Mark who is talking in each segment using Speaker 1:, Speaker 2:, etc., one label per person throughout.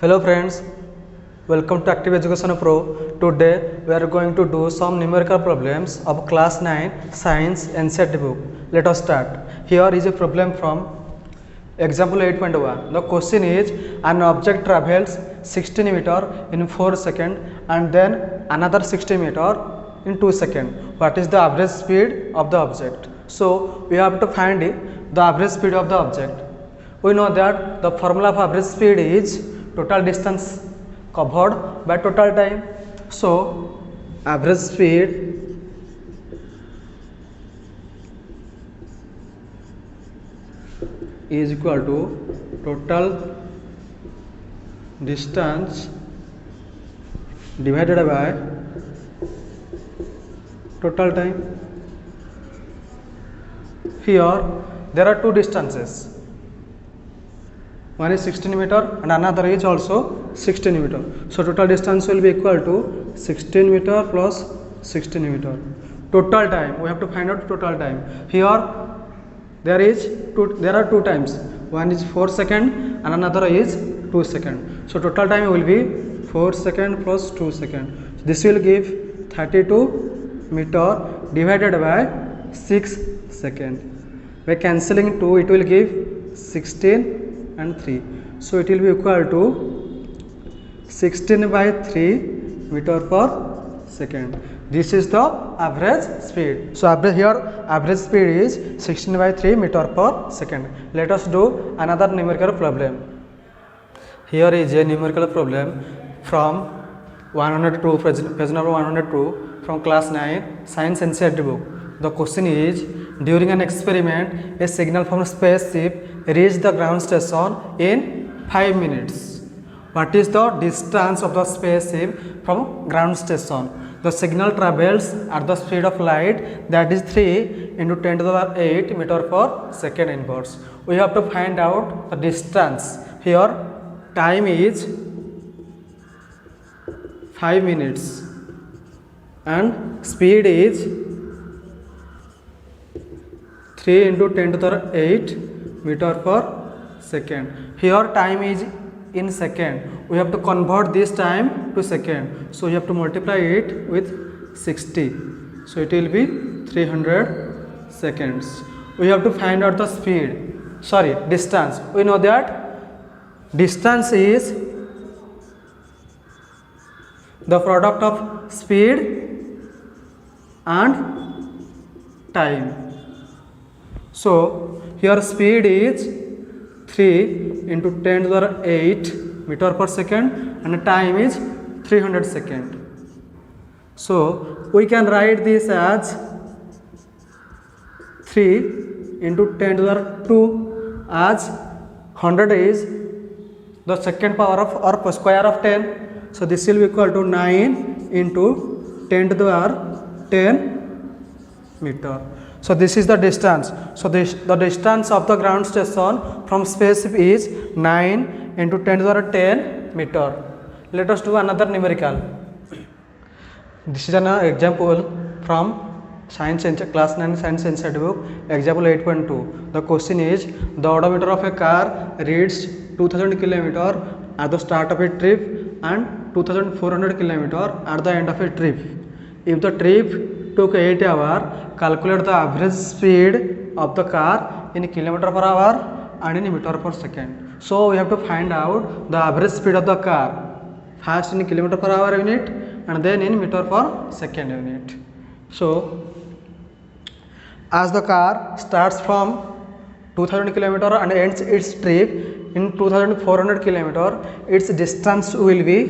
Speaker 1: Hello friends, welcome to Active Education Pro. Today we are going to do some numerical problems of class 9 science NCERT book. Let us start. Here is a problem from example 8.1. The question is an object travels 16 meter in 4 seconds and then another 60 meter in 2 seconds. What is the average speed of the object? So we have to find the average speed of the object. We know that the formula of average speed is total distance covered by total time. So average speed is equal to total distance divided by total time. Here there are two distances. One is 16 meter and another is also 16 meter. So total distance will be equal to 16 meter plus 16 meter. Total time, we have to find out total time. Here there are two times. One is 4 second and another is 2 second. So total time will be 4 second plus 2 second. This will give 32 meter divided by 6 second. By cancelling 2 it will give 16 and 3. So it will be equal to 16 by 3 meter per second. This is the average speed. So average speed is 16 by 3 meter per second. Let us do another numerical problem. Here is a numerical problem from 102, page number 102 from class 9 science NCERT book. The question is, during an experiment, a signal from a spaceship reached the ground station in 5 minutes. What is the distance of the spaceship from ground station? The signal travels at the speed of light, that is 3 into 10 to the power 8 meter per second inverse. We have to find out the distance. Here time is 5 minutes and speed is 3 into 10 to the power 8 meter per second. Here time is in second. We have to convert this time to second. So you have to multiply it with 60. So it will be 300 seconds. We have to find out the distance. We know that distance is the product of speed and time. So here speed is 3 into 10 to the power 8 meter per second and time is 300 second. So we can write this as 3 into 10 to the power 2, as 100 is the second power of or square of 10. So this will be equal to 9 into 10 to the power 10 meter. So this is the distance. So the distance of the ground station from spaceship is 9 into 10 to the power 10 meter. Let us do another numerical. This is an example from class 9 science NCERT book, example 8.2. The question is, the odometer of a car reads 2000 km at the start of a trip and 2400 km at the end of a trip. If the trip took 8 hours, calculate the average speed of the car in kilometer per hour and in meter per second. So we have to find out the average speed of the car, first in kilometer per hour unit and then in meter per second unit. So as the car starts from 2000 km and ends its trip in 2400 km, its distance will be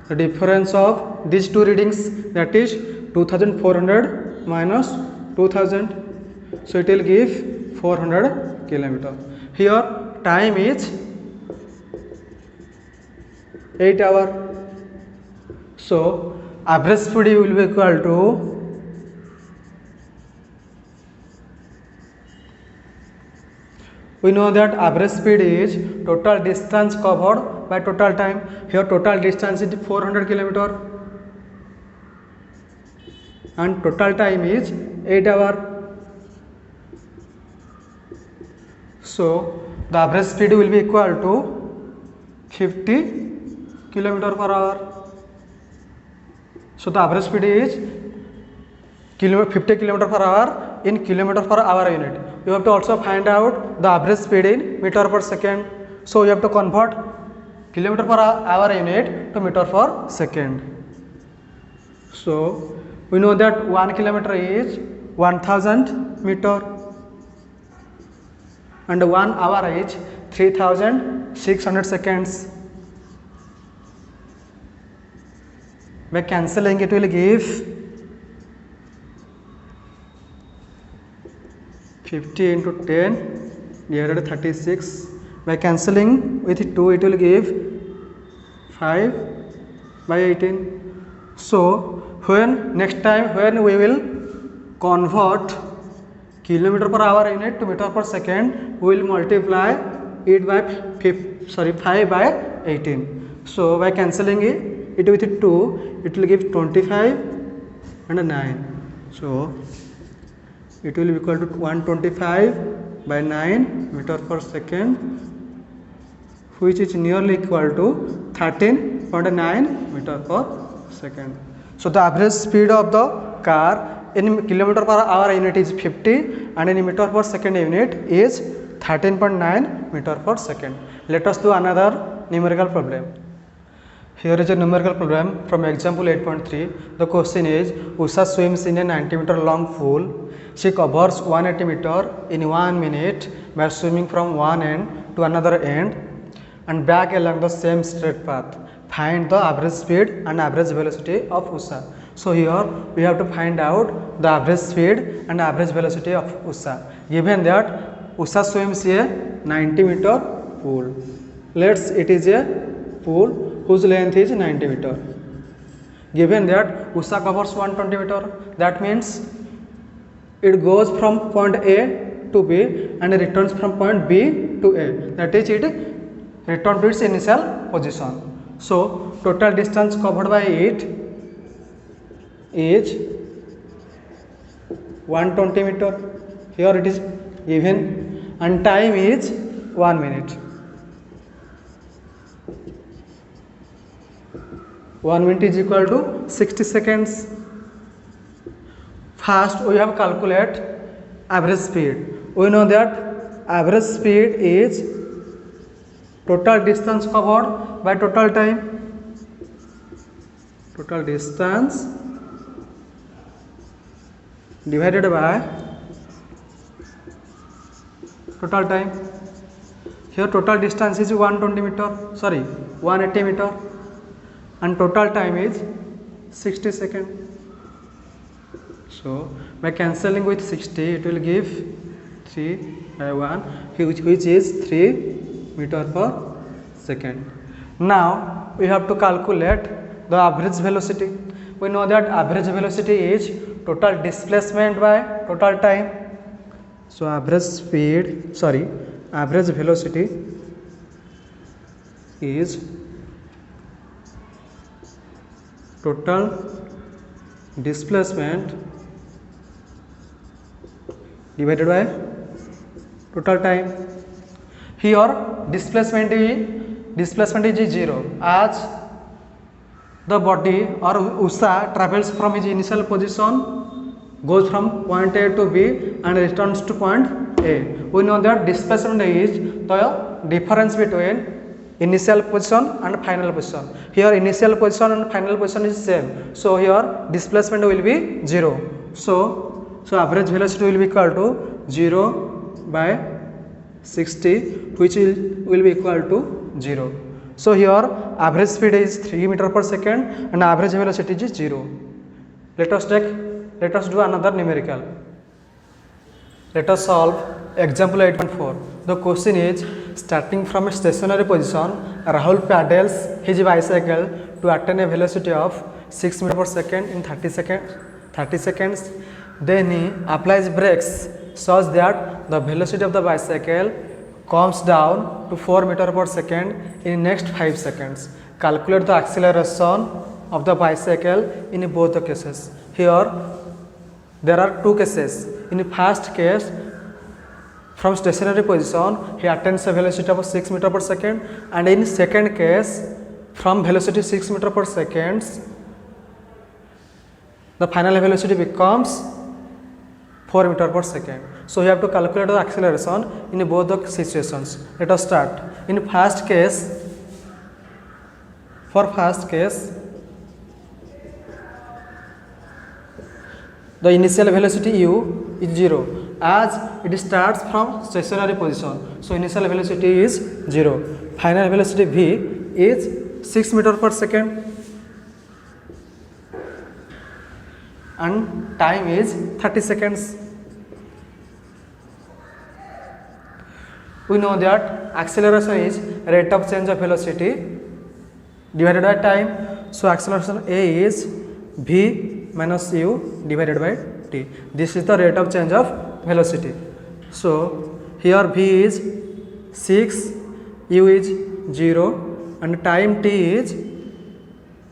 Speaker 1: the difference of these two readings, that is 2400 minus 2000. So it will give 400 km. Here time is 8 hours. So average speed will be equal to we know that average speed is total distance covered by total time. Here total distance is 400 km and total time is 8 hours. So the average speed will be equal to 50 kilometer per hour. So the average speed is 50 kilometer per hour in kilometer per hour unit. You have to also find out the average speed in meter per second. So you have to convert kilometer per hour unit to meter per second. So we know that 1 kilometer is 1000 meter and 1 hour is 3600 seconds. By cancelling it will give 50 into 10 divided by 36. By cancelling with 2 it will give 5 by 18. So when next time when we will convert kilometer per hour unit to meter per second, we will multiply it by 5 by 18. So by cancelling it with 2 it will give 25 and 9. So it will be equal to 125 by 9 meter per second, which is nearly equal to 13.9 meter per second. So the average speed of the car in kilometer per hour unit is 50 and in meter per second unit is 13.9 meter per second. Let us do another numerical problem. Here is a numerical problem from example 8.3. The question is, Usha swims in a 90 meter long pool. She covers 180 meter in 1 minute by swimming from one end to another end and back along the same straight path. Find the average speed and average velocity of Usha. So here we have to find out the average speed and average velocity of Usha. Given that Usha swims a 90 meter pool. It is a pool whose length is 90 meter. Given that Usha covers 120 meter, that means it goes from point A to B and returns from point B to A. That is, it returns to its initial position. So total distance covered by it is 120 meter. Here it is given and time is 1 minute. 1 minute is equal to 60 seconds. First we have calculate average speed. We know that average speed is total distance covered by total time. Total distance divided by total time. Here total distance is 180 meter and total time is 60 seconds. So by cancelling with 60 it will give 3 by 1 which is 3 meter per second. Now we have to calculate the average velocity. We know that average velocity is total displacement by total time. So average velocity is total displacement divided by total time. Here displacement is 0 as the body or Usha travels from its initial position, goes from point A to B and returns to point A. We know that displacement is the difference between initial position and final position. Here initial position and final position is same. So here displacement will be 0. So average velocity will be equal to 0 by 60, which will be equal to 0. So here average speed is 3 meter per second and average velocity is 0. Let us do another numerical. Let us solve example 8.4. The question is, starting from a stationary position, Rahul pedals his bicycle to attain a velocity of 6 meter per second in 30 seconds. Then he applies brakes such that the velocity of the bicycle comes down to 4 meter per second in next 5 seconds. Calculate the acceleration of the bicycle in both the cases. Here there are two cases. In the first case, from stationary position he attains a velocity of 6 meter per second, and in second case from velocity 6 meter per second the final velocity becomes 4 meter per second. So you have to calculate the acceleration in both the situations. Let us start. In first case, for first case the initial velocity u is 0 as it starts from stationary position. So initial velocity is 0. Final velocity v is 6 meter per second and time is 30 seconds. We know that acceleration is rate of change of velocity divided by time. So acceleration A is v minus u divided by t. This is the rate of change of velocity. So here v is 6, u is 0 and time t is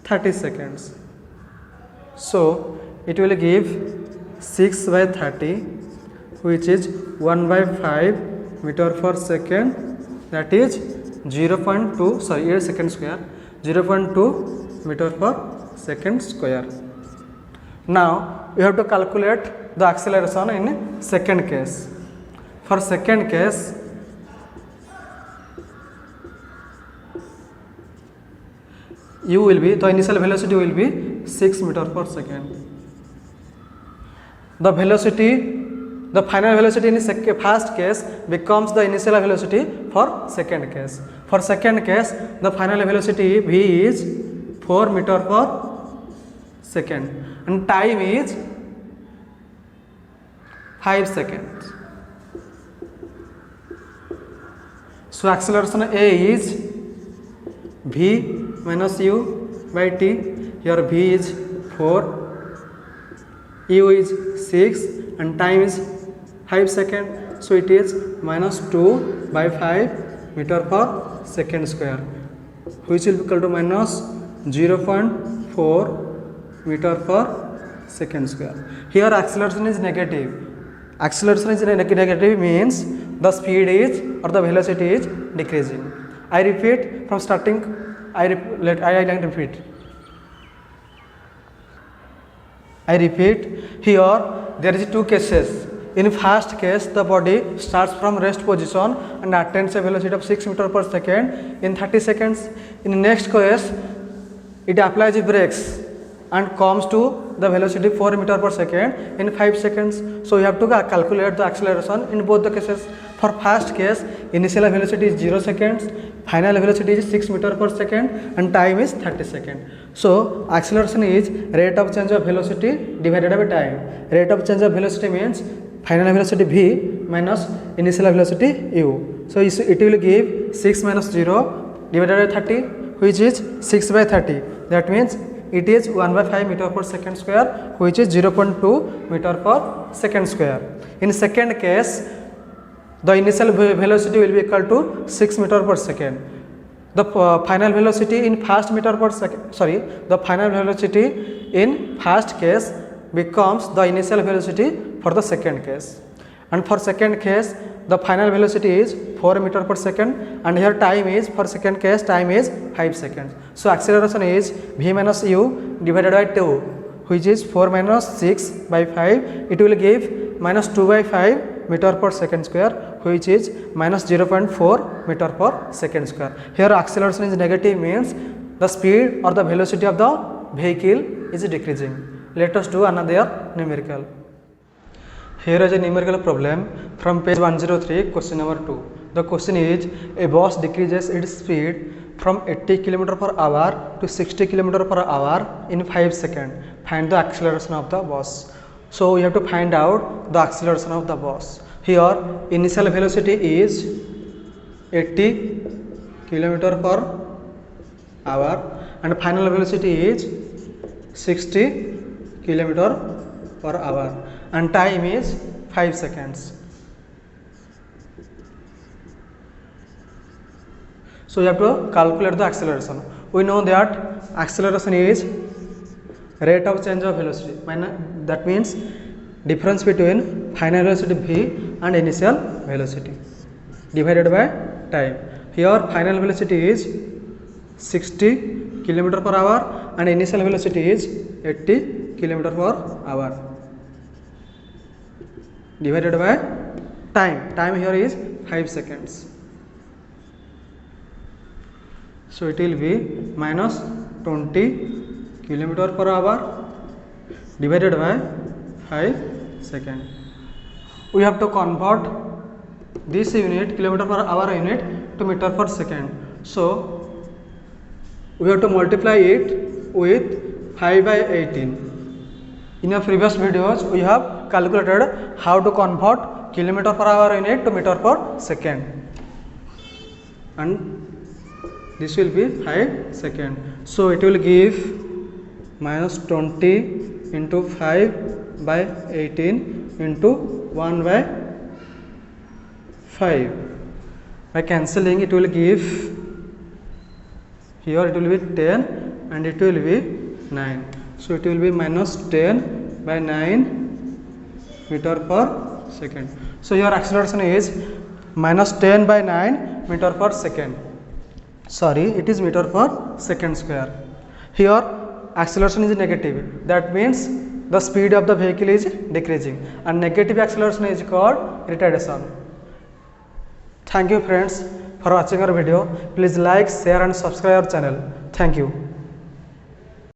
Speaker 1: 30 seconds. So it will give 6 by 30 which is 1 by 5 meter per second, that is 8 second square, 0.2 meter per second square. Now you have to calculate the acceleration in second case. For second case, u will be, the initial velocity will be 6 meter per second. The velocity, the final velocity in first case becomes the initial velocity for second case. For second case, the final velocity v is 4 meter per second and time is 5 seconds. So acceleration A is v minus u by t. Here v is 4, u is 6 and time is 5 seconds. So it is minus 2 by 5 meter per second square, which will be equal to minus 0.4 meter per second square. Here acceleration is negative. Acceleration is negative means the speed is or the velocity is decreasing. I repeat from starting. I repeat. I repeat. Here there is two cases. In first case, the body starts from rest position and attains a velocity of 6 meter per second in 30 seconds. In next case, it applies brakes and comes to the velocity 4 meter per second in 5 seconds. So you have to calculate the acceleration in both the cases. For first case, initial velocity is 0 seconds, final velocity is 6 meter per second and time is 30 seconds. So acceleration is rate of change of velocity divided by time. Rate of change of velocity means final velocity v minus initial velocity u. So it will give 6 minus 0 divided by 30, which is 6 by 30. That means it is 1 by 5 meter per second square, which is 0.2 meter per second square. In second case, the initial velocity will be equal to 6 meter per second. The final velocity in first meter per second, the final velocity in first case becomes the initial velocity for the second case. And for second case, the final velocity is 4 meter per second and here time is, for second case, time is 5 seconds. So acceleration is v minus u divided by 2, which is 4 minus 6 by 5. It will give minus 2 by 5 meter per second square, which is minus 0.4 meter per second square. Here acceleration is negative means the speed or the velocity of the vehicle is decreasing. Let us do another numerical. Here is a numerical problem from page 103, question number 2. The question is, a bus decreases its speed from 80 km per hour to 60 km per hour in 5 seconds. Find the acceleration of the bus. So we have to find out the acceleration of the bus. Here initial velocity is 80 km per hour and final velocity is 60 km per hour and time is 5 seconds. So you have to calculate the acceleration. We know that acceleration is rate of change of velocity. That means difference between final velocity v and initial velocity divided by time. Here final velocity is 60 km per hour and initial velocity is 80 km per hour divided by time. Time here is 5 seconds. So it will be minus 20 km per hour divided by 5 seconds. We have to convert this unit, kilometer per hour unit, to meter per second. So we have to multiply it with 5 by 18. In our previous videos we have calculated how to convert kilometer per hour unit to meter per second, and this will be 5 seconds. So it will give minus 20 into 5 by 18 into 1 by 5. By cancelling it will give, here it will be 10 and it will be 9. So it will be minus 10 by 9 meter per second. So your acceleration is minus 10 by 9 meter per second. Sorry, it is meter per second square. Here acceleration is negative, that means the speed of the vehicle is decreasing, and negative acceleration is called retardation. Thank you friends for watching our video. Please like, share and subscribe our channel. Thank you.